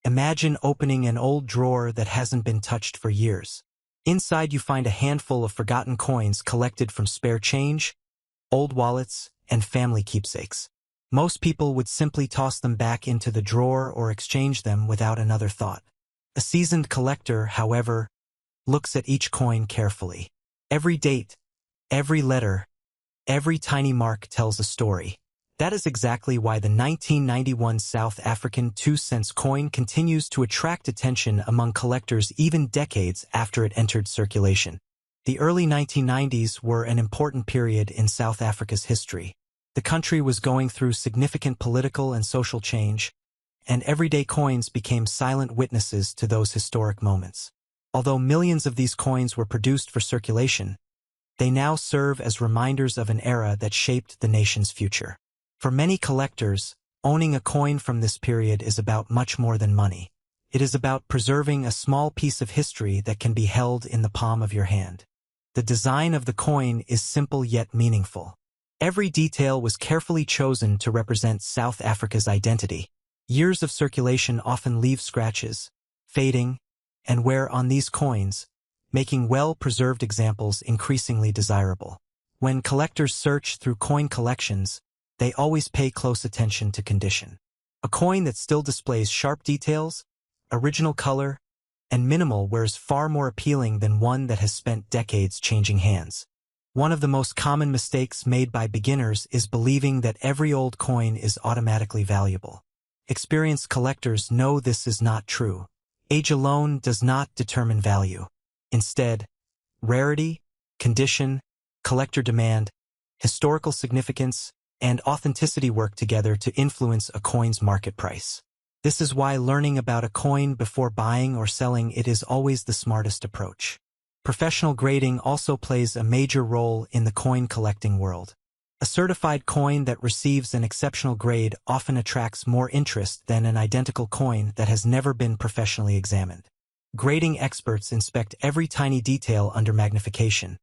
Imagine opening an old drawer that hasn't been touched for years. Inside you find a handful of forgotten coins collected from spare change, old wallets, and family keepsakes. Most people would simply toss them back into the drawer or exchange them without another thought. A seasoned collector, however, looks at each coin carefully. Every date, every letter, every tiny mark tells a story. That is exactly why the 1991 South African 2-cent coin continues to attract attention among collectors even decades after it entered circulation. The early 1990s were an important period in South Africa's history. The country was going through significant political and social change, and everyday coins became silent witnesses to those historic moments. Although millions of these coins were produced for circulation, they now serve as reminders of an era that shaped the nation's future. For many collectors, owning a coin from this period is about much more than money. It is about preserving a small piece of history that can be held in the palm of your hand. The design of the coin is simple yet meaningful. Every detail was carefully chosen to represent South Africa's identity. Years of circulation often leave scratches, fading, and wear on these coins, making well-preserved examples increasingly desirable. When collectors search through coin collections, they always pay close attention to condition. A coin that still displays sharp details, original color, and minimal wear is far more appealing than one that has spent decades changing hands. One of the most common mistakes made by beginners is believing that every old coin is automatically valuable. Experienced collectors know this is not true. Age alone does not determine value. Instead, rarity, condition, collector demand, historical significance, and authenticity work together to influence a coin's market price. This is why learning about a coin before buying or selling it is always the smartest approach. Professional grading also plays a major role in the coin collecting world. A certified coin that receives an exceptional grade often attracts more interest than an identical coin that has never been professionally examined. Grading experts inspect every tiny detail under magnification,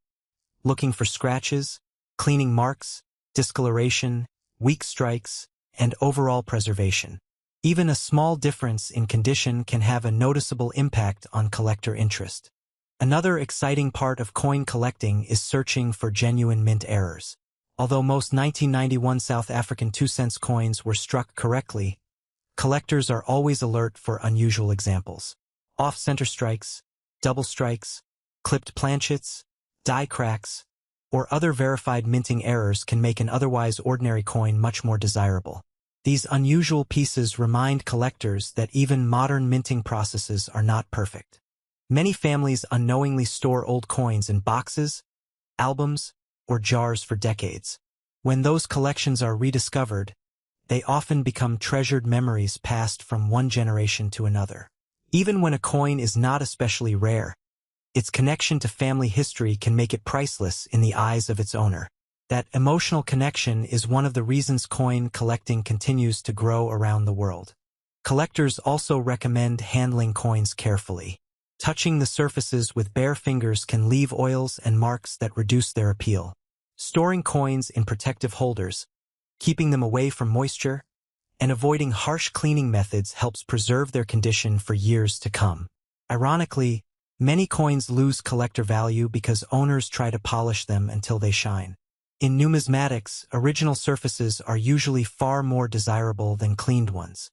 looking for scratches, cleaning marks, discoloration, weak strikes, and overall preservation. Even a small difference in condition can have a noticeable impact on collector interest. Another exciting part of coin collecting is searching for genuine mint errors. Although most 1991 South African 2-cent coins were struck correctly, collectors are always alert for unusual examples. Off-center strikes, double strikes, clipped planchets, die cracks, or other verified minting errors can make an otherwise ordinary coin much more desirable. These unusual pieces remind collectors that even modern minting processes are not perfect. Many families unknowingly store old coins in boxes, albums, or jars for decades. When those collections are rediscovered, they often become treasured memories passed from one generation to another. Even when a coin is not especially rare, its connection to family history can make it priceless in the eyes of its owner. That emotional connection is one of the reasons coin collecting continues to grow around the world. Collectors also recommend handling coins carefully. Touching the surfaces with bare fingers can leave oils and marks that reduce their appeal. Storing coins in protective holders, keeping them away from moisture, and avoiding harsh cleaning methods helps preserve their condition for years to come. Ironically, many coins lose collector value because owners try to polish them until they shine. In numismatics, original surfaces are usually far more desirable than cleaned ones.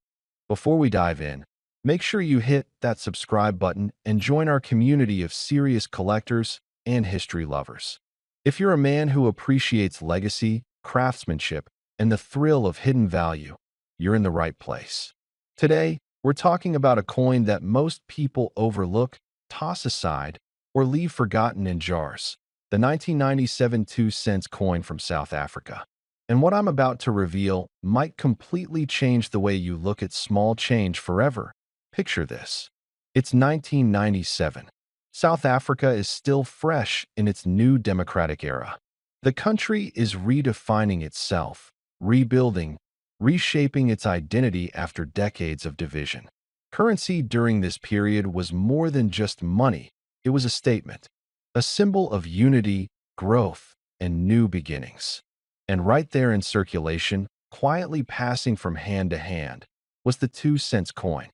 Before we dive in, make sure you hit that subscribe button and join our community of serious collectors and history lovers. If you're a man who appreciates legacy, craftsmanship, and the thrill of hidden value, you're in the right place. Today, we're talking about a coin that most people overlook, toss aside, or leave forgotten in jars. The 1997 2-cent coin from South Africa. And what I'm about to reveal might completely change the way you look at small change forever. Picture this. It's 1997. South Africa is still fresh in its new democratic era. The country is redefining itself, rebuilding, reshaping its identity after decades of division. Currency during this period was more than just money. It was a statement. A symbol of unity, growth, and new beginnings. And right there in circulation, quietly passing from hand to hand, was the 2-cent coin.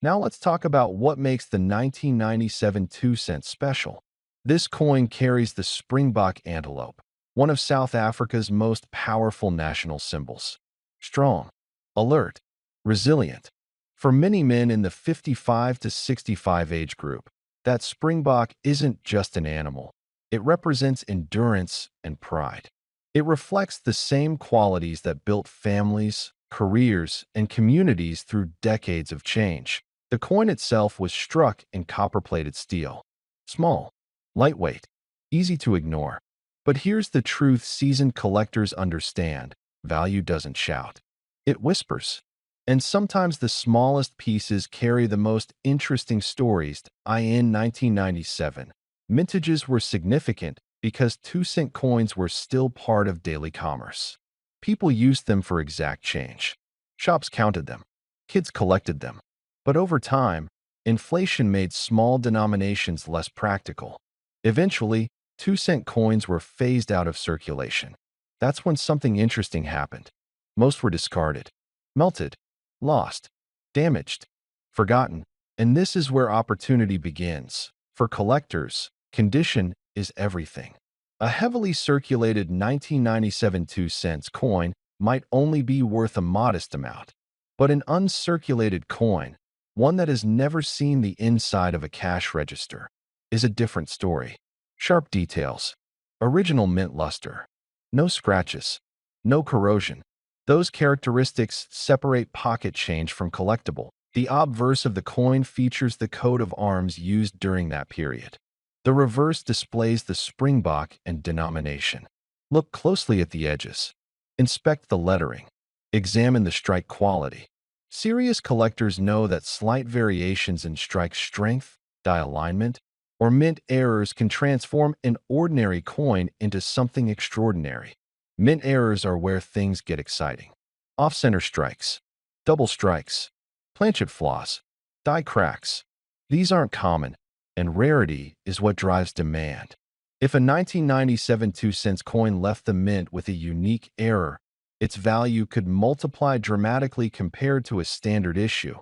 Now let's talk about what makes the 1997 2-cent special. This coin carries the springbok antelope, one of South Africa's most powerful national symbols. Strong, alert, resilient. For many men in the 55 to 65 age group, that springbok isn't just an animal. It represents endurance and pride. It reflects the same qualities that built families, careers, and communities through decades of change. The coin itself was struck in copper-plated steel. Small, lightweight, easy to ignore. But here's the truth seasoned collectors understand. Value doesn't shout. It whispers. And sometimes the smallest pieces carry the most interesting stories. In 1997, mintages were significant because 2-cent coins were still part of daily commerce. People used them for exact change. Shops counted them. Kids collected them. But over time, inflation made small denominations less practical. Eventually, 2-cent coins were phased out of circulation. That's when something interesting happened. Most were discarded, melted, lost, damaged, forgotten. And this is where opportunity begins. For collectors, condition is everything. A heavily circulated 1997 2-cent coin might only be worth a modest amount. But an uncirculated coin, one that has never seen the inside of a cash register, is a different story. Sharp details, original mint luster, no scratches, no corrosion. Those characteristics separate pocket change from collectible. The obverse of the coin features the coat of arms used during that period. The reverse displays the springbok and denomination. Look closely at the edges. Inspect the lettering. Examine the strike quality. Serious collectors know that slight variations in strike strength, die alignment, or mint errors can transform an ordinary coin into something extraordinary. Mint errors are where things get exciting. Off-center strikes, double strikes, planchet flaws, die cracks. These aren't common, and rarity is what drives demand. If a 1997 2-cent coin left the mint with a unique error, its value could multiply dramatically compared to a standard issue.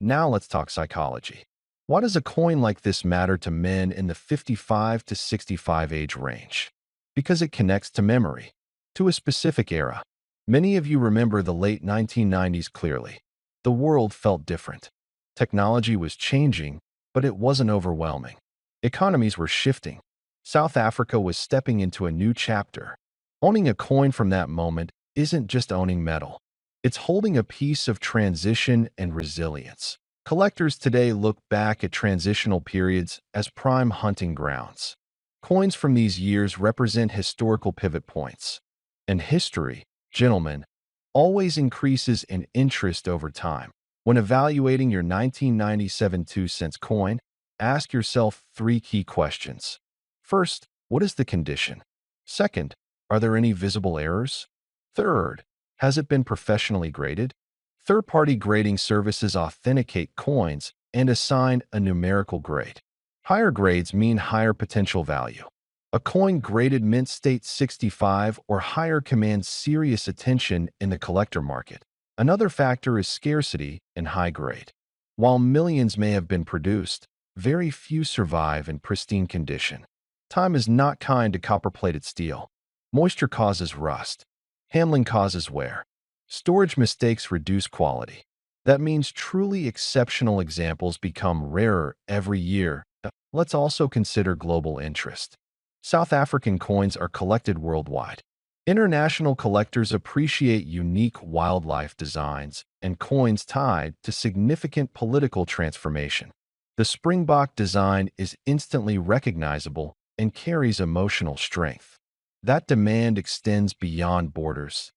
Now let's talk psychology. Why does a coin like this matter to men in the 55 to 65 age range? Because it connects to memory, to a specific era. Many of you remember the late 1990s clearly. The world felt different. Technology was changing, but it wasn't overwhelming. Economies were shifting. South Africa was stepping into a new chapter. Owning a coin from that moment isn't just owning metal. It's holding a piece of transition and resilience. Collectors today look back at transitional periods as prime hunting grounds. Coins from these years represent historical pivot points. And history, gentlemen, always increases in interest over time. When evaluating your 1997 2-cent coin, ask yourself 3 key questions. First, what is the condition? Second, are there any visible errors? Third, has it been professionally graded? Third-party grading services authenticate coins and assign a numerical grade. Higher grades mean higher potential value. A coin graded mint state 65 or higher commands serious attention in the collector market. Another factor is scarcity and high grade. While millions may have been produced, very few survive in pristine condition. Time is not kind to copper-plated steel. Moisture causes rust. Handling causes wear. Storage mistakes reduce quality. That means truly exceptional examples become rarer every year. Let's also consider global interest. South African coins are collected worldwide. International collectors appreciate unique wildlife designs and coins tied to significant political transformation. The springbok design is instantly recognizable and carries emotional strength. That demand extends beyond borders.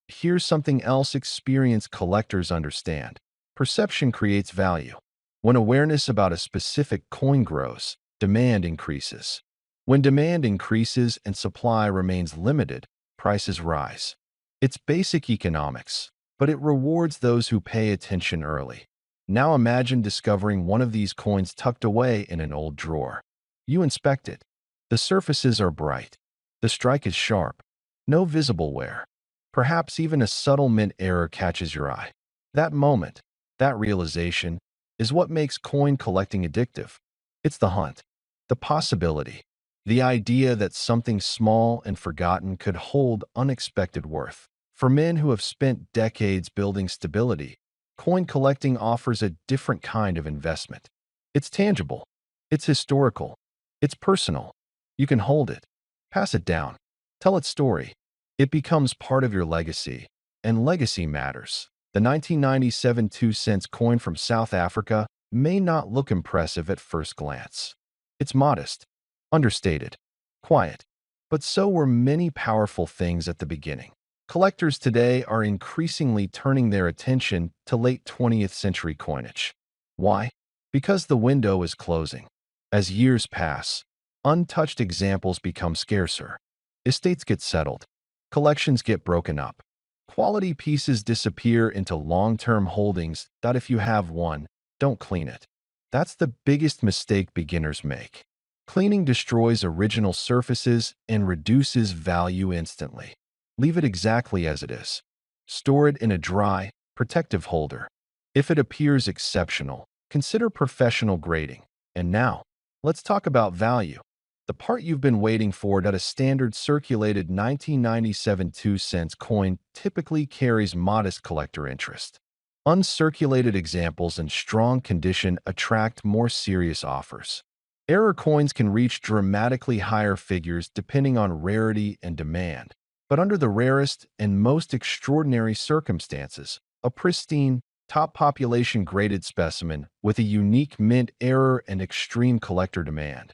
Here's something else experienced collectors understand. Perception creates value. When awareness about a specific coin grows, demand increases. When demand increases and supply remains limited, prices rise. It's basic economics, but it rewards those who pay attention early. Now imagine discovering one of these coins tucked away in an old drawer. You inspect it. The surfaces are bright. The strike is sharp. No visible wear. Perhaps even a subtle mint error catches your eye. That moment, that realization, is what makes coin collecting addictive. It's the hunt, the possibility, the idea that something small and forgotten could hold unexpected worth. For men who have spent decades building stability, coin collecting offers a different kind of investment. It's tangible, it's historical, it's personal. You can hold it, pass it down, tell its story. It becomes part of your legacy, and legacy matters. The 1997 2-cent coin from South Africa may not look impressive at first glance. It's modest, understated, quiet, but so were many powerful things at the beginning. Collectors today are increasingly turning their attention to late 20th century coinage. Why? Because the window is closing. As years pass, untouched examples become scarcer. Estates get settled. Collections get broken up. Quality pieces disappear into long-term holdings that if you have one, don't clean it. That's the biggest mistake beginners make. Cleaning destroys original surfaces and reduces value instantly. Leave it exactly as it is. Store it in a dry, protective holder. If it appears exceptional, consider professional grading. And now, let's talk about value. The part you've been waiting for. That a standard circulated 1997 2-cent coin typically carries modest collector interest. Uncirculated examples in strong condition attract more serious offers. Error coins can reach dramatically higher figures depending on rarity and demand. But under the rarest and most extraordinary circumstances, a pristine, top population graded specimen with a unique mint error and extreme collector demand.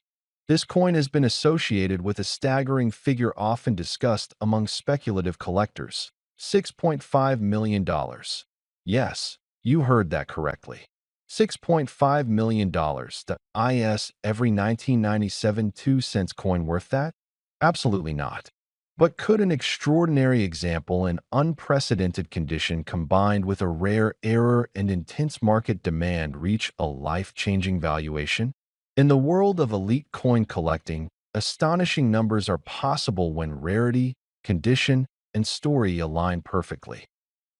This coin has been associated with a staggering figure often discussed among speculative collectors: $6.5 million. Yes, you heard that correctly. $6.5 million. The is every 1997 2-cent coin worth that? Absolutely not. But could an extraordinary example in unprecedented condition combined with a rare error and intense market demand reach a life-changing valuation? In the world of elite coin collecting, astonishing numbers are possible when rarity, condition, and story align perfectly.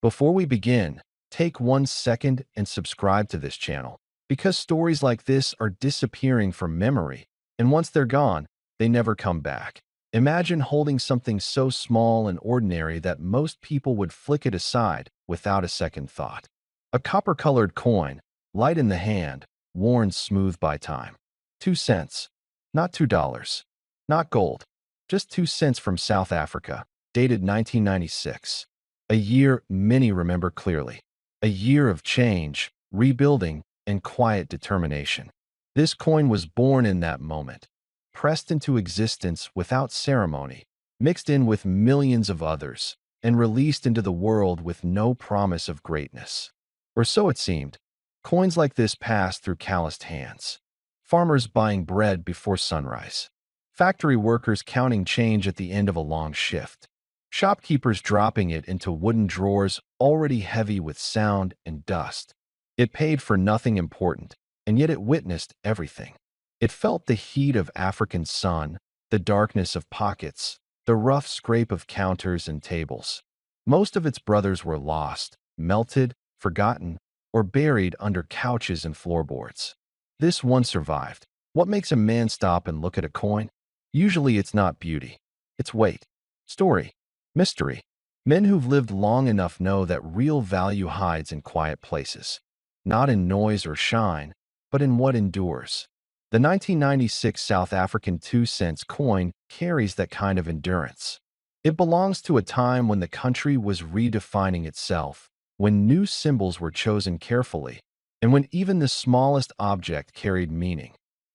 Before we begin, take 1 second and subscribe to this channel, because stories like this are disappearing from memory, and once they're gone, they never come back. Imagine holding something so small and ordinary that most people would flick it aside without a second thought. A copper-colored coin, light in the hand, worn smooth by time. 2 cents. Not $2. Not gold. Just 2 cents from South Africa, dated 1996. A year many remember clearly. A year of change, rebuilding, and quiet determination. This coin was born in that moment, pressed into existence without ceremony, mixed in with millions of others, and released into the world with no promise of greatness. Or so it seemed. Coins like this passed through calloused hands. Farmers buying bread before sunrise. Factory workers counting change at the end of a long shift. Shopkeepers dropping it into wooden drawers already heavy with sound and dust. It paid for nothing important, and yet it witnessed everything. It felt the heat of African sun, the darkness of pockets, the rough scrape of counters and tables. Most of its brothers were lost, melted, forgotten, or buried under couches and floorboards. This one survived. What makes a man stop and look at a coin? Usually it's not beauty. It's weight, story, mystery. Men who've lived long enough know that real value hides in quiet places. Not in noise or shine, but in what endures. The 1996 South African 2-cent coin carries that kind of endurance. It belongs to a time when the country was redefining itself, when new symbols were chosen carefully, and when even the smallest object carried meaning.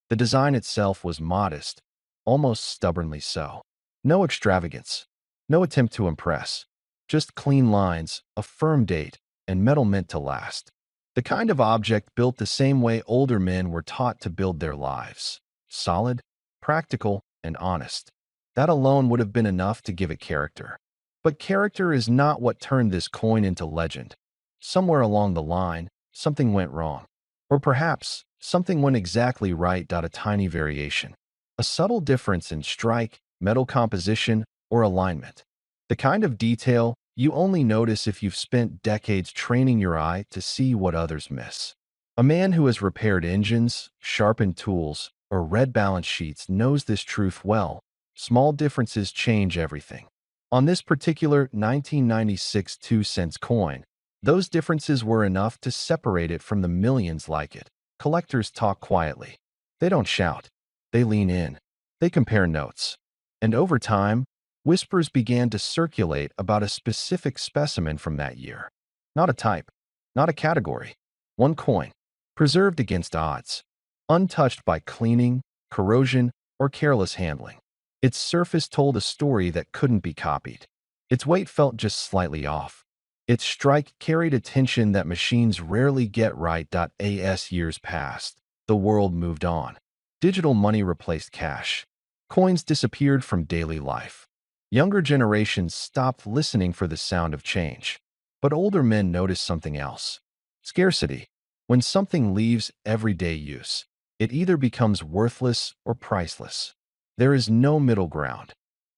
The design itself was modest, almost stubbornly so. No extravagance, no attempt to impress, just clean lines, a firm date, and metal meant to last. The kind of object built the same way older men were taught to build their lives: solid, practical, and honest. That alone would have been enough to give it character. But character is not what turned this coin into legend. Somewhere along the line, something went wrong. Or perhaps, something went exactly right. A tiny variation. A subtle difference in strike, metal composition, or alignment. The kind of detail you only notice if you've spent decades training your eye to see what others miss. A man who has repaired engines, sharpened tools, or read balance sheets knows this truth well. Small differences change everything. On this particular 1996 2-cent coin, those differences were enough to separate it from the millions like it. Collectors talk quietly. They don't shout. They lean in. They compare notes. And over time, whispers began to circulate about a specific specimen from that year. Not a type, not a category. One coin, preserved against odds, untouched by cleaning, corrosion, or careless handling. Its surface told a story that couldn't be copied. Its weight felt just slightly off. Its strike carried a tension that machines rarely get right. As years passed, the world moved on. Digital money replaced cash. Coins disappeared from daily life. Younger generations stopped listening for the sound of change. But older men noticed something else. Scarcity. When something leaves everyday use, it either becomes worthless or priceless. There is no middle ground.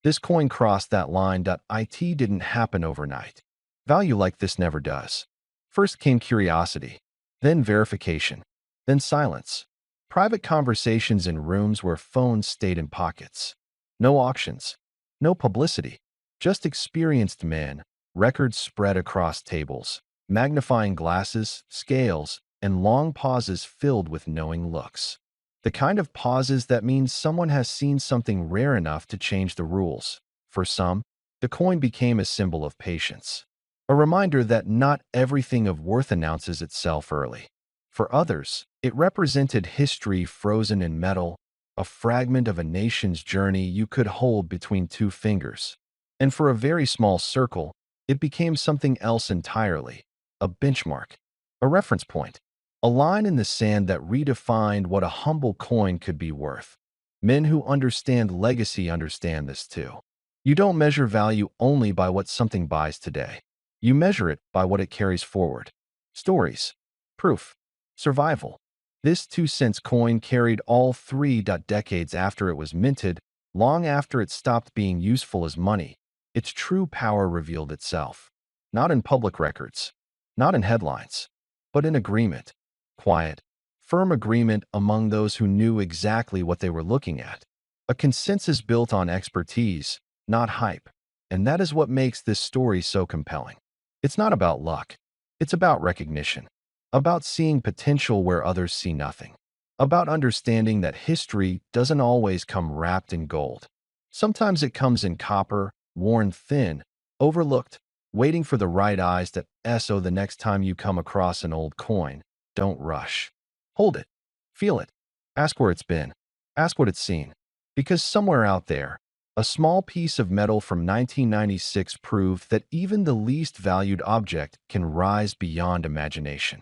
This coin crossed that line. It didn't happen overnight. Value like this never does. First came curiosity, then verification, then silence. Private conversations in rooms where phones stayed in pockets. No auctions, no publicity, just experienced men, records spread across tables, magnifying glasses, scales, and long pauses filled with knowing looks. The kind of pauses that means someone has seen something rare enough to change the rules. For some, the coin became a symbol of patience. A reminder that not everything of worth announces itself early. For others, it represented history frozen in metal, a fragment of a nation's journey you could hold between two fingers. And for a very small circle, it became something else entirely, a benchmark, a reference point, a line in the sand that redefined what a humble coin could be worth. Men who understand legacy understand this too. You don't measure value only by what something buys today. You measure it by what it carries forward. Stories, proof, survival. This 2-cent coin carried all three. Decades after it was minted, long after it stopped being useful as money, its true power revealed itself. Not in public records, not in headlines, but in agreement. Quiet, firm agreement among those who knew exactly what they were looking at. A consensus built on expertise, not hype. And that is what makes this story so compelling. It's not about luck. It's about recognition. About seeing potential where others see nothing. About understanding that history doesn't always come wrapped in gold. Sometimes it comes in copper, worn thin, overlooked, waiting for the right eyes. So the next time you come across an old coin, don't rush. Hold it. Feel it. Ask where it's been. Ask what it's seen. Because somewhere out there, a small piece of metal from 1996 proved that even the least valued object can rise beyond imagination.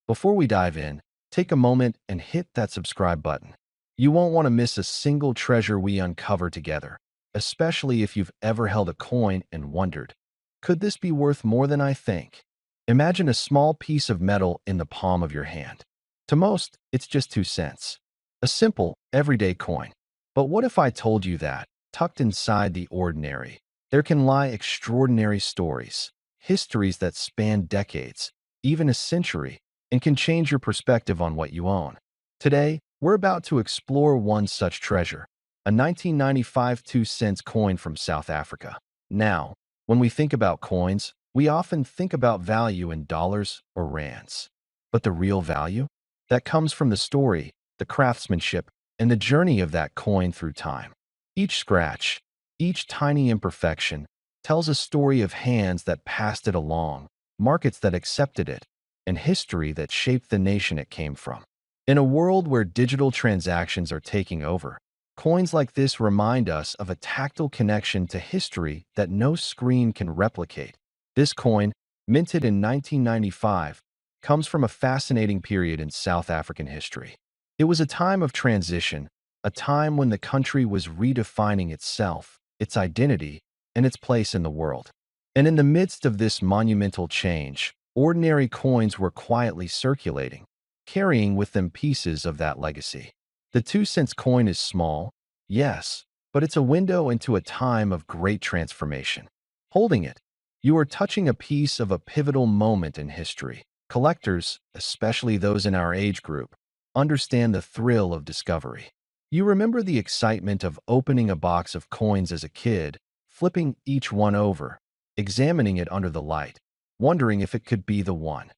Before we dive in, take a moment and hit that subscribe button. You won't want to miss a single treasure we uncover together, especially if you've ever held a coin and wondered, could this be worth more than I think? Imagine a small piece of metal in the palm of your hand. To most, it's just 2 cents. A simple, everyday coin. But what if I told you that, tucked inside the ordinary, there can lie extraordinary stories, histories that span decades, even a century, and can change your perspective on what you own. Today, we're about to explore one such treasure, a 1995 2-cent coin from South Africa. Now, when we think about coins, we often think about value in dollars or rands. But the real value? That comes from the story, the craftsmanship, and the journey of that coin through time. Each scratch, each tiny imperfection, tells a story of hands that passed it along, markets that accepted it, and history that shaped the nation it came from. In a world where digital transactions are taking over, coins like this remind us of a tactile connection to history that no screen can replicate. This coin, minted in 1995, comes from a fascinating period in South African history. It was a time of transition, a time when the country was redefining itself, its identity, and its place in the world. And in the midst of this monumental change, ordinary coins were quietly circulating, carrying with them pieces of that legacy. The 2-cent coin is small, yes, but it's a window into a time of great transformation. Holding it, you are touching a piece of a pivotal moment in history. Collectors, especially those in our age group, understand the thrill of discovery. You remember the excitement of opening a box of coins as a kid, flipping each one over, examining it under the light, wondering if it could be the one.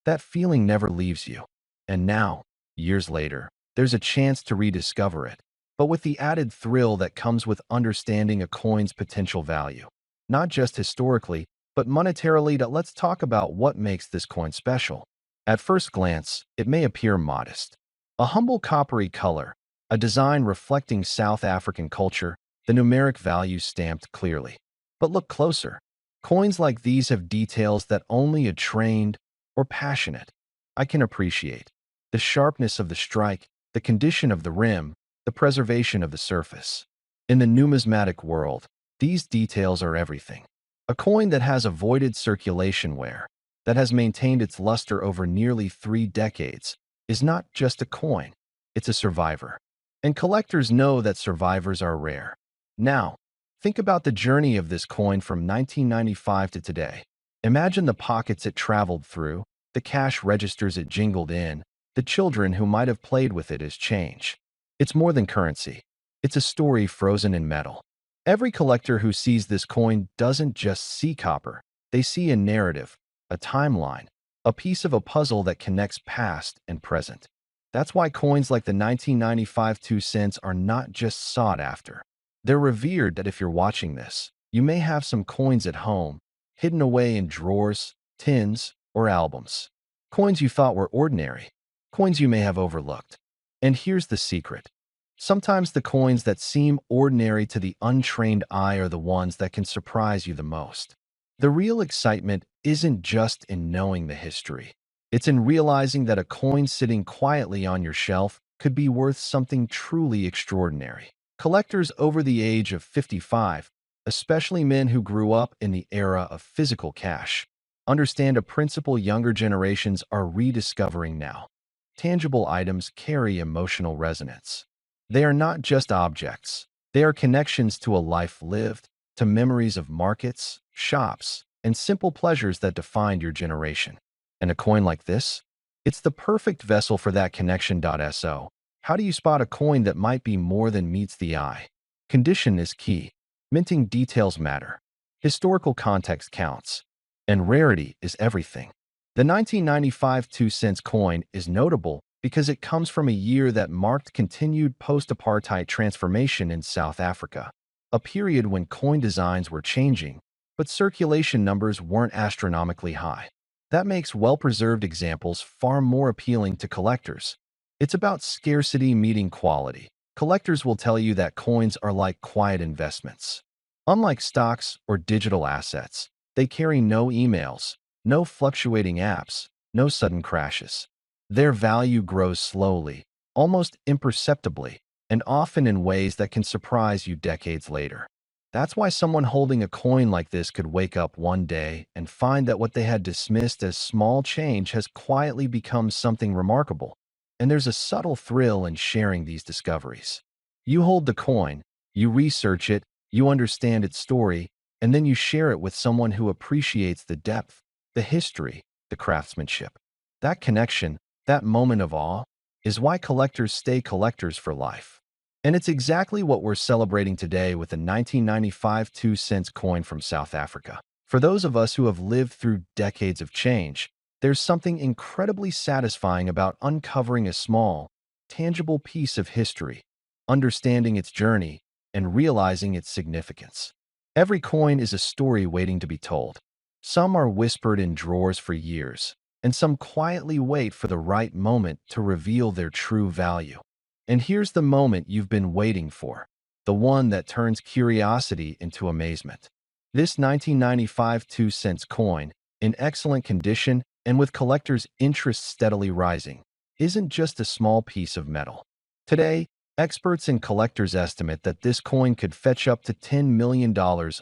That feeling never leaves you. And now, years later, there's a chance to rediscover it, but with the added thrill that comes with understanding a coin's potential value. Not just historically, but monetarily. Let's talk about what makes this coin special. At first glance, it may appear modest. A humble coppery color, a design reflecting South African culture, the numeric value stamped clearly. But look closer. Coins like these have details that only a trained or passionate I can appreciate. The sharpness of the strike, the condition of the rim, the preservation of the surface. In the numismatic world, these details are everything. A coin that has avoided circulation wear, that has maintained its luster over nearly 3 decades, is not just a coin, it's a survivor. And collectors know that survivors are rare. Now, think about the journey of this coin from 1995 to today. Imagine the pockets it traveled through, the cash registers it jingled in, the children who might have played with it as change. It's more than currency. It's a story frozen in metal. Every collector who sees this coin doesn't just see copper. They see a narrative, a timeline, a piece of a puzzle that connects past and present. That's why coins like the 1995 2 cents are not just sought after. They're revered. That if you're watching this, you may have some coins at home, hidden away in drawers, tins, or albums. Coins you thought were ordinary, coins you may have overlooked. And here's the secret. Sometimes the coins that seem ordinary to the untrained eye are the ones that can surprise you the most. The real excitement isn't just in knowing the history. It's in realizing that a coin sitting quietly on your shelf could be worth something truly extraordinary. Collectors over the age of 55, especially men who grew up in the era of physical cash, understand a principle younger generations are rediscovering now. Tangible items carry emotional resonance. They are not just objects. They are connections to a life lived, to memories of markets, shops, and simple pleasures that defined your generation. And a coin like this? It's the perfect vessel for that connection. So, how do you spot a coin that might be more than meets the eye? Condition is key. Minting details matter. Historical context counts. And rarity is everything. The 1995 2 cents coin is notable because it comes from a year that marked continued post-apartheid transformation in South Africa, a period when coin designs were changing, but circulation numbers weren't astronomically high. That makes well-preserved examples far more appealing to collectors. It's about scarcity meeting quality. Collectors will tell you that coins are like quiet investments. Unlike stocks or digital assets, they carry no emails, no fluctuating apps, no sudden crashes. Their value grows slowly, almost imperceptibly, and often in ways that can surprise you decades later. That's why someone holding a coin like this could wake up one day and find that what they had dismissed as small change has quietly become something remarkable. And there's a subtle thrill in sharing these discoveries. You hold the coin, you research it, you understand its story, and then you share it with someone who appreciates the depth, the history, the craftsmanship. That connection, that moment of awe, is why collectors stay collectors for life. And it's exactly what we're celebrating today with the 1995 2 cents coin from South Africa. For those of us who have lived through decades of change, there's something incredibly satisfying about uncovering a small, tangible piece of history, understanding its journey, and realizing its significance. Every coin is a story waiting to be told. Some are whispered in drawers for years, and some quietly wait for the right moment to reveal their true value. And here's the moment you've been waiting for, the one that turns curiosity into amazement. This 1995 2 cents coin, in excellent condition and with collectors' interest steadily rising, isn't just a small piece of metal. Today, experts and collectors estimate that this coin could fetch up to $10 million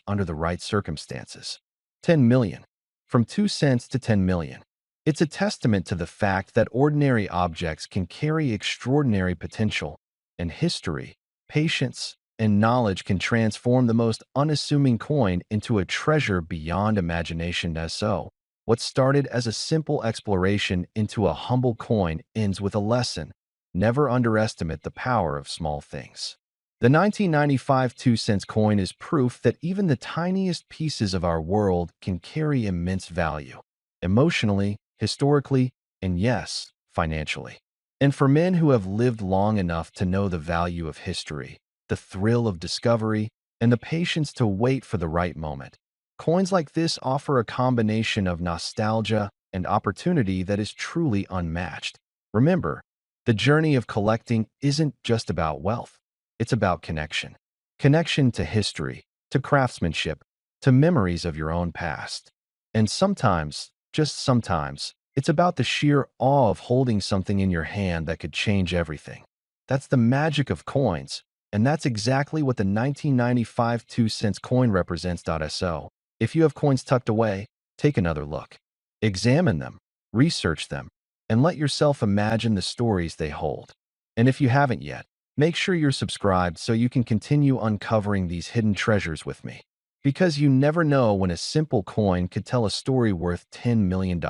under the right circumstances. 10 million. From 2 cents to 10 million. It's a testament to the fact that ordinary objects can carry extraordinary potential, and history, patience, and knowledge can transform the most unassuming coin into a treasure beyond imagination. So, What started as a simple exploration into a humble coin ends with a lesson. Never underestimate the power of small things. The 1995 2-cent coin is proof that even the tiniest pieces of our world can carry immense value, emotionally, historically, and yes, financially. And for men who have lived long enough to know the value of history, the thrill of discovery, and the patience to wait for the right moment, coins like this offer a combination of nostalgia and opportunity that is truly unmatched. Remember, the journey of collecting isn't just about wealth. It's about connection. Connection to history, to craftsmanship, to memories of your own past. And sometimes, just sometimes, it's about the sheer awe of holding something in your hand that could change everything. That's the magic of coins, and that's exactly what the 1995 2-cent coin represents. So, if you have coins tucked away, take another look. Examine them, research them, and let yourself imagine the stories they hold. And if you haven't yet, make sure you're subscribed so you can continue uncovering these hidden treasures with me. Because you never know when a simple coin could tell a story worth $10 million.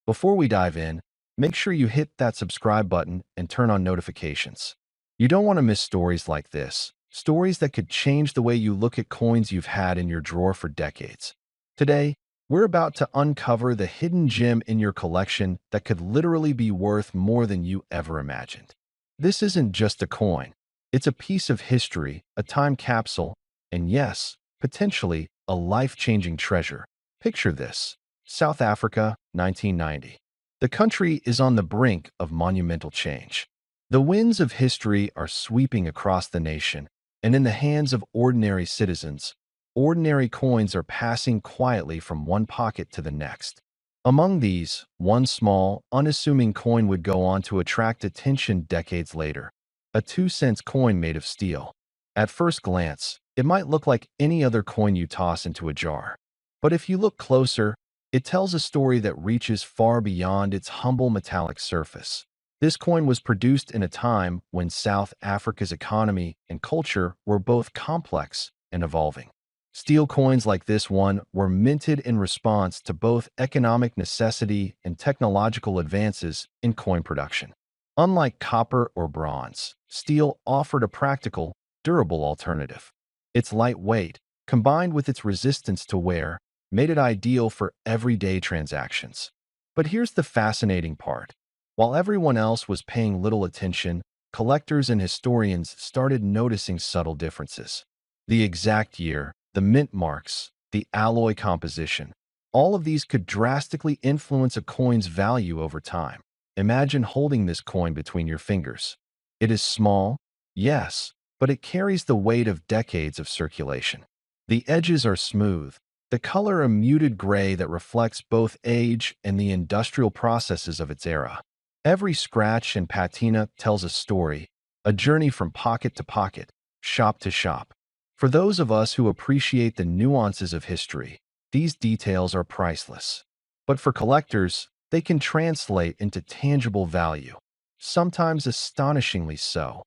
Before we dive in, make sure you hit that subscribe button and turn on notifications. You don't want to miss stories like this, stories that could change the way you look at coins you've had in your drawer for decades. Today, we're about to uncover the hidden gem in your collection that could literally be worth more than you ever imagined. This isn't just a coin. It's a piece of history, a time capsule, and yes, potentially a life-changing treasure. Picture this. South Africa, 1990. The country is on the brink of monumental change. The winds of history are sweeping across the nation, and in the hands of ordinary citizens, ordinary coins are passing quietly from one pocket to the next. Among these, one small, unassuming coin would go on to attract attention decades later. A 2-cent coin made of steel. At first glance, it might look like any other coin you toss into a jar. But if you look closer, it tells a story that reaches far beyond its humble metallic surface. This coin was produced in a time when South Africa's economy and culture were both complex and evolving. Steel coins like this one were minted in response to both economic necessity and technological advances in coin production. Unlike copper or bronze, steel offered a practical, durable alternative. Its lightweight, combined with its resistance to wear, made it ideal for everyday transactions. But here's the fascinating part. While everyone else was paying little attention, collectors and historians started noticing subtle differences. The exact year, the mint marks, the alloy composition, all of these could drastically influence a coin's value over time. Imagine holding this coin between your fingers. It is small, yes, but it carries the weight of decades of circulation. The edges are smooth, the color a muted gray that reflects both age and the industrial processes of its era. Every scratch and patina tells a story, a journey from pocket to pocket, shop to shop. For those of us who appreciate the nuances of history, these details are priceless. But for collectors, they can translate into tangible value, sometimes astonishingly so.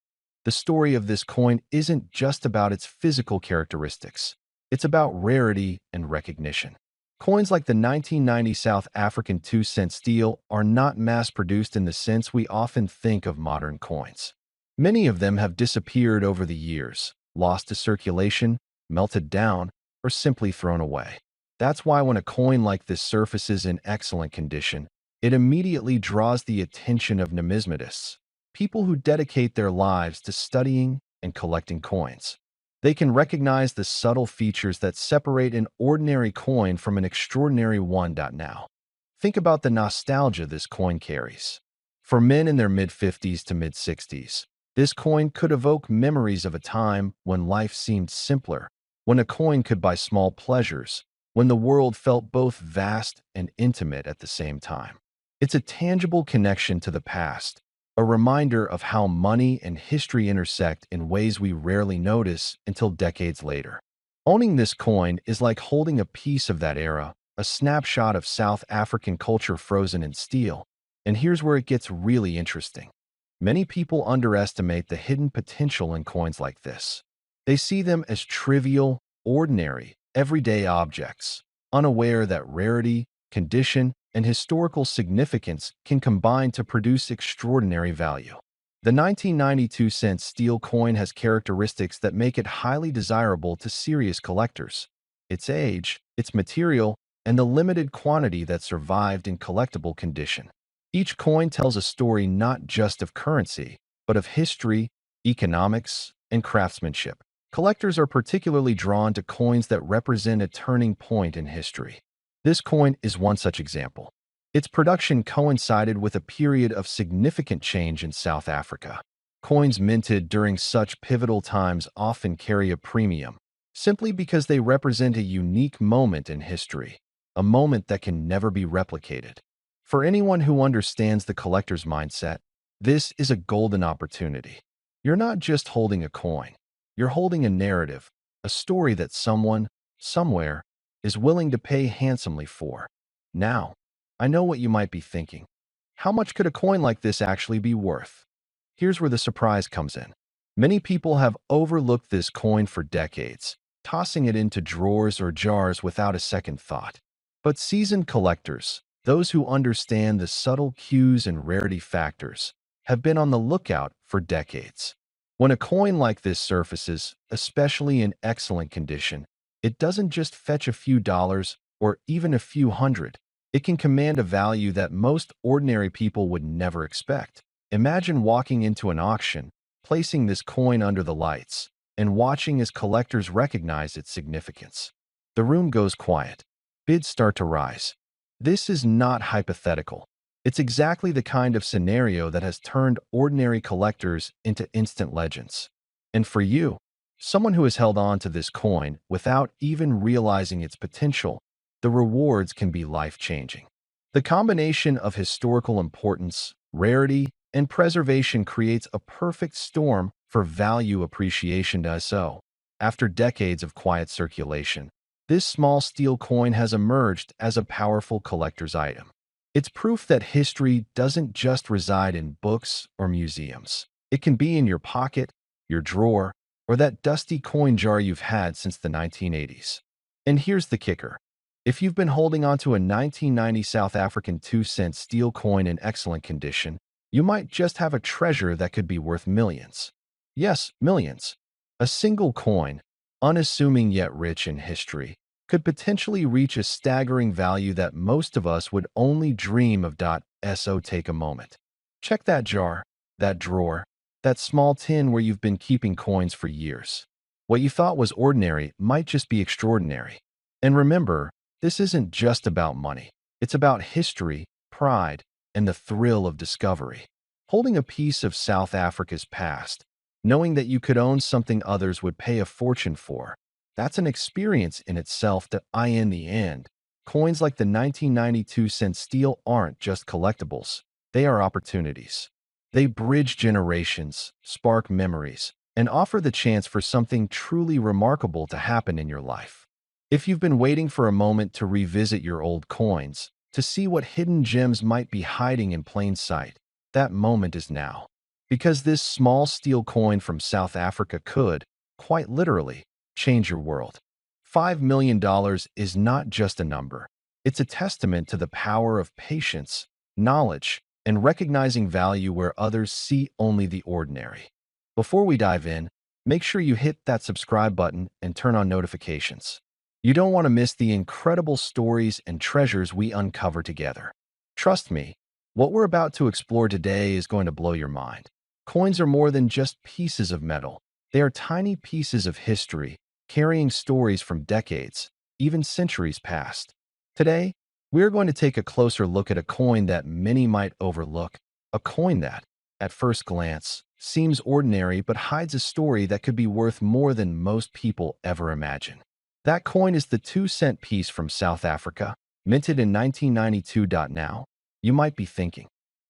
The story of this coin isn't just about its physical characteristics. It's about rarity and recognition. Coins like the 1990 South African 2-cent steel are not mass-produced in the sense we often think of modern coins. Many of them have disappeared over the years, lost to circulation, melted down, or simply thrown away. That's why when a coin like this surfaces in excellent condition, it immediately draws the attention of numismatists, people who dedicate their lives to studying and collecting coins. They can recognize the subtle features that separate an ordinary coin from an extraordinary one. Now, think about the nostalgia this coin carries. For men in their mid-50s to mid-60s, this coin could evoke memories of a time when life seemed simpler, when a coin could buy small pleasures, when the world felt both vast and intimate at the same time. It's a tangible connection to the past, a reminder of how money and history intersect in ways we rarely notice until decades later. Owning this coin is like holding a piece of that era, a snapshot of South African culture frozen in steel. And here's where it gets really interesting. Many people underestimate the hidden potential in coins like this. They see them as trivial, ordinary, everyday objects, unaware that rarity, condition, and historical significance can combine to produce extraordinary value. The 1992-cent steel coin has characteristics that make it highly desirable to serious collectors. Its age, its material, and the limited quantity that survived in collectible condition. Each coin tells a story not just of currency, but of history, economics, and craftsmanship. Collectors are particularly drawn to coins that represent a turning point in history. This coin is one such example. Its production coincided with a period of significant change in South Africa. Coins minted during such pivotal times often carry a premium, simply because they represent a unique moment in history, a moment that can never be replicated. For anyone who understands the collector's mindset, this is a golden opportunity. You're not just holding a coin, you're holding a narrative, a story that someone, somewhere, is willing to pay handsomely for. Now, I know what you might be thinking. How much could a coin like this actually be worth? Here's where the surprise comes in. Many people have overlooked this coin for decades, tossing it into drawers or jars without a second thought. But seasoned collectors, those who understand the subtle cues and rarity factors, have been on the lookout for decades. When a coin like this surfaces, especially in excellent condition, it doesn't just fetch a few dollars or even a few hundred. It can command a value that most ordinary people would never expect. Imagine walking into an auction, placing this coin under the lights, and watching as collectors recognize its significance. The room goes quiet. Bids start to rise. This is not hypothetical. It's exactly the kind of scenario that has turned ordinary collectors into instant legends. And for you, someone who has held on to this coin without even realizing its potential, the rewards can be life-changing. The combination of historical importance, rarity, and preservation creates a perfect storm for value appreciation. So, after decades of quiet circulation, this small steel coin has emerged as a powerful collector's item. It's proof that history doesn't just reside in books or museums. It can be in your pocket, your drawer, or that dusty coin jar you've had since the 1980s. And here's the kicker. If you've been holding onto a 1990 South African 2-cent steel coin in excellent condition, you might just have a treasure that could be worth millions. Yes, millions. A single coin, unassuming yet rich in history, could potentially reach a staggering value that most of us would only dream of. So take a moment. Check that jar, that drawer, that small tin where you've been keeping coins for years. What you thought was ordinary might just be extraordinary. And remember, this isn't just about money. It's about history, pride, and the thrill of discovery. Holding a piece of South Africa's past, knowing that you could own something others would pay a fortune for, that's an experience in itself. In the end, coins like the 1992-cent steel aren't just collectibles. They are opportunities. They bridge generations, spark memories, and offer the chance for something truly remarkable to happen in your life. If you've been waiting for a moment to revisit your old coins, to see what hidden gems might be hiding in plain sight, that moment is now. Because this small steel coin from South Africa could, quite literally, change your world. $5 million is not just a number. It's a testament to the power of patience, knowledge, and recognizing value where others see only the ordinary. Before we dive in, make sure you hit that subscribe button and turn on notifications. You don't want to miss the incredible stories and treasures we uncover together. Trust me, what we're about to explore today is going to blow your mind. Coins are more than just pieces of metal. They are tiny pieces of history, carrying stories from decades, even centuries past. Today, we're going to take a closer look at a coin that many might overlook, a coin that, at first glance, seems ordinary but hides a story that could be worth more than most people ever imagine. That coin is the 2-cent piece from South Africa, minted in 1992. Now, you might be thinking,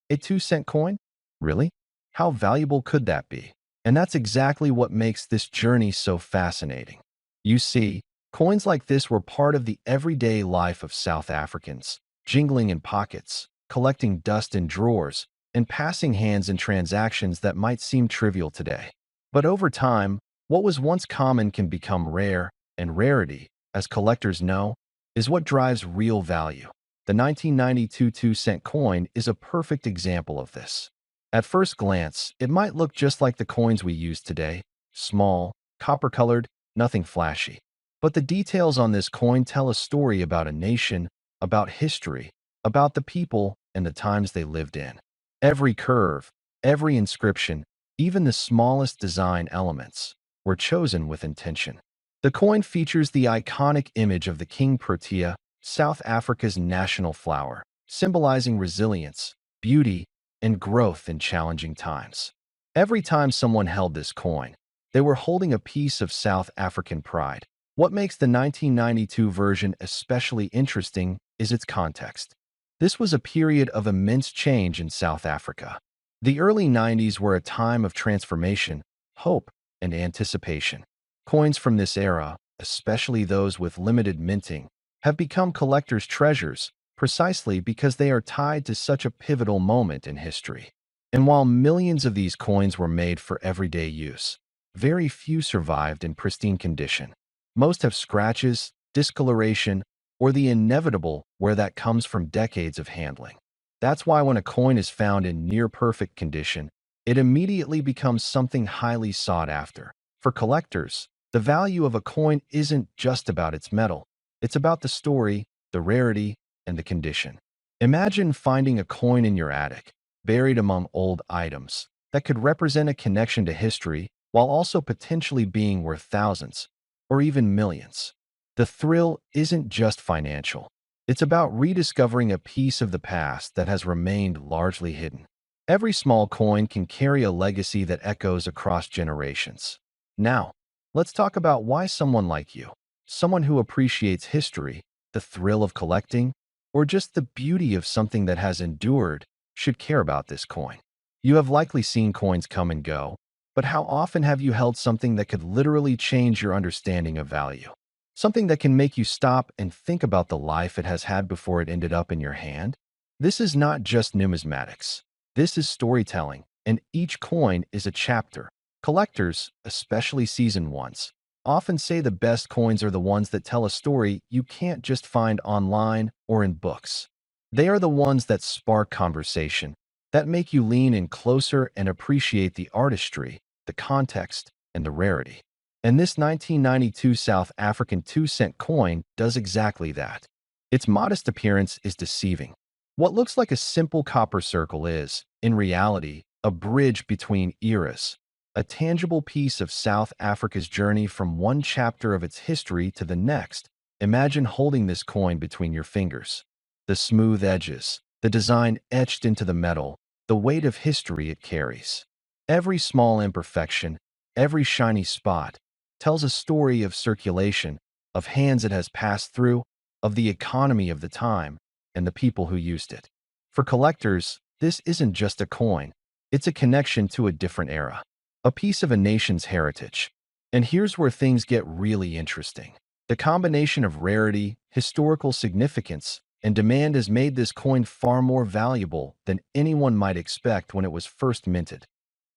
a 2-cent coin? Really? How valuable could that be? And that's exactly what makes this journey so fascinating. You see, coins like this were part of the everyday life of South Africans, jingling in pockets, collecting dust in drawers, and passing hands in transactions that might seem trivial today. But over time, what was once common can become rare, and rarity, as collectors know, is what drives real value. The 1992 2-cent coin is a perfect example of this. At first glance, it might look just like the coins we use today, small, copper-colored, nothing flashy. But the details on this coin tell a story about a nation, about history, about the people and the times they lived in. Every curve, every inscription, even the smallest design elements, were chosen with intention. The coin features the iconic image of the King Protea, South Africa's national flower, symbolizing resilience, beauty, and growth in challenging times. Every time someone held this coin, they were holding a piece of South African pride. What makes the 1992 version especially interesting is its context. This was a period of immense change in South Africa. The early 90s were a time of transformation, hope, and anticipation. Coins from this era, especially those with limited minting, have become collectors' treasures precisely because they are tied to such a pivotal moment in history. And while millions of these coins were made for everyday use, very few survived in pristine condition. Most have scratches, discoloration, or the inevitable where that comes from decades of handling. That's why when a coin is found in near-perfect condition, it immediately becomes something highly sought after. For collectors, the value of a coin isn't just about its metal. It's about the story, the rarity, and the condition. Imagine finding a coin in your attic, buried among old items, that could represent a connection to history while also potentially being worth thousands, or even millions. The thrill isn't just financial. It's about rediscovering a piece of the past that has remained largely hidden. Every small coin can carry a legacy that echoes across generations. Now, let's talk about why someone like you, someone who appreciates history, the thrill of collecting, or just the beauty of something that has endured, should care about this coin. You have likely seen coins come and go, but how often have you held something that could literally change your understanding of value? Something that can make you stop and think about the life it has had before it ended up in your hand? This is not just numismatics. This is storytelling, and each coin is a chapter. Collectors, especially seasoned ones, often say the best coins are the ones that tell a story you can't just find online or in books. They are the ones that spark conversation, that make you lean in closer and appreciate the artistry, the context, and the rarity. And this 1992 South African 2-cent coin does exactly that. Its modest appearance is deceiving. What looks like a simple copper circle is, in reality, a bridge between eras, a tangible piece of South Africa's journey from one chapter of its history to the next. Imagine holding this coin between your fingers. The smooth edges, the design etched into the metal, the weight of history it carries. Every small imperfection, every shiny spot, tells a story of circulation, of hands it has passed through, of the economy of the time, and the people who used it. For collectors, this isn't just a coin, it's a connection to a different era, a piece of a nation's heritage. And here's where things get really interesting. The combination of rarity, historical significance, and demand has made this coin far more valuable than anyone might expect when it was first minted.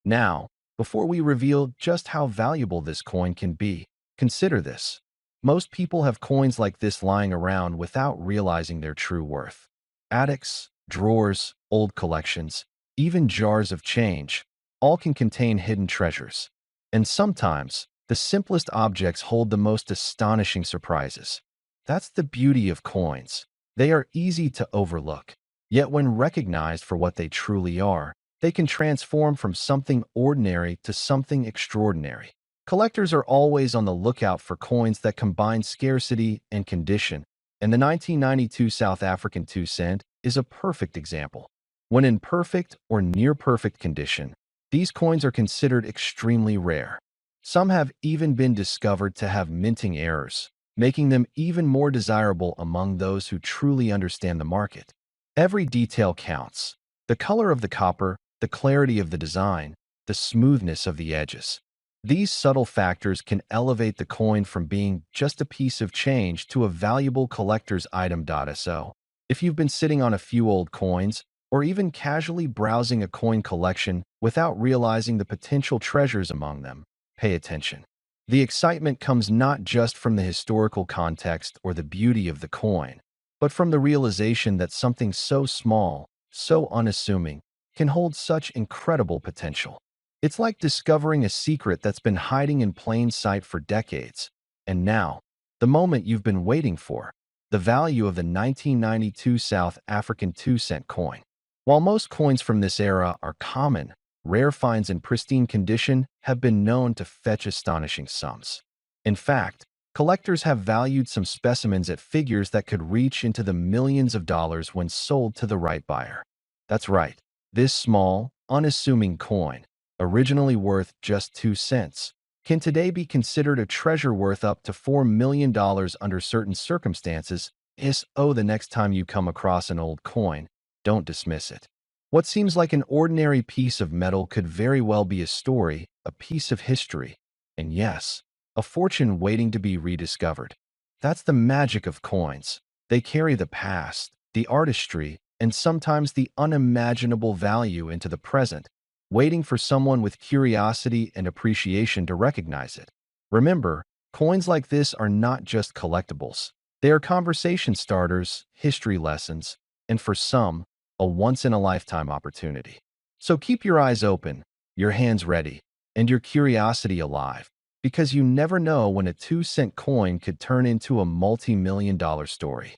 Now, before we reveal just how valuable this coin can be, consider this. Most people have coins like this lying around without realizing their true worth. Attics, drawers, old collections, even jars of change, all can contain hidden treasures. And sometimes, the simplest objects hold the most astonishing surprises. That's the beauty of coins. They are easy to overlook. Yet when recognized for what they truly are, they can transform from something ordinary to something extraordinary. Collectors are always on the lookout for coins that combine scarcity and condition, and the 1992 South African 2-cent is a perfect example. When in perfect or near-perfect condition, these coins are considered extremely rare. Some have even been discovered to have minting errors, making them even more desirable among those who truly understand the market. Every detail counts. The color of the copper, the clarity of the design, the smoothness of the edges. These subtle factors can elevate the coin from being just a piece of change to a valuable collector's item. So, if you've been sitting on a few old coins, or even casually browsing a coin collection without realizing the potential treasures among them, pay attention. The excitement comes not just from the historical context or the beauty of the coin, but from the realization that something so small, so unassuming, can hold such incredible potential. It's like discovering a secret that's been hiding in plain sight for decades. And now, the moment you've been waiting for, the value of the 1992 South African 2-cent coin. While most coins from this era are common, rare finds in pristine condition have been known to fetch astonishing sums. In fact, collectors have valued some specimens at figures that could reach into the millions of dollars when sold to the right buyer. That's right, this small, unassuming coin, originally worth just 2 cents, can today be considered a treasure worth up to $4 million under certain circumstances. The next time you come across an old coin, don't dismiss it. What seems like an ordinary piece of metal could very well be a story, a piece of history, and yes, a fortune waiting to be rediscovered. That's the magic of coins. They carry the past, the artistry, and sometimes the unimaginable value into the present, waiting for someone with curiosity and appreciation to recognize it. Remember, coins like this are not just collectibles. They are conversation starters, history lessons, and for some, a once-in-a-lifetime opportunity. So keep your eyes open, your hands ready, and your curiosity alive, because you never know when a 2-cent coin could turn into a multi-million-dollar story.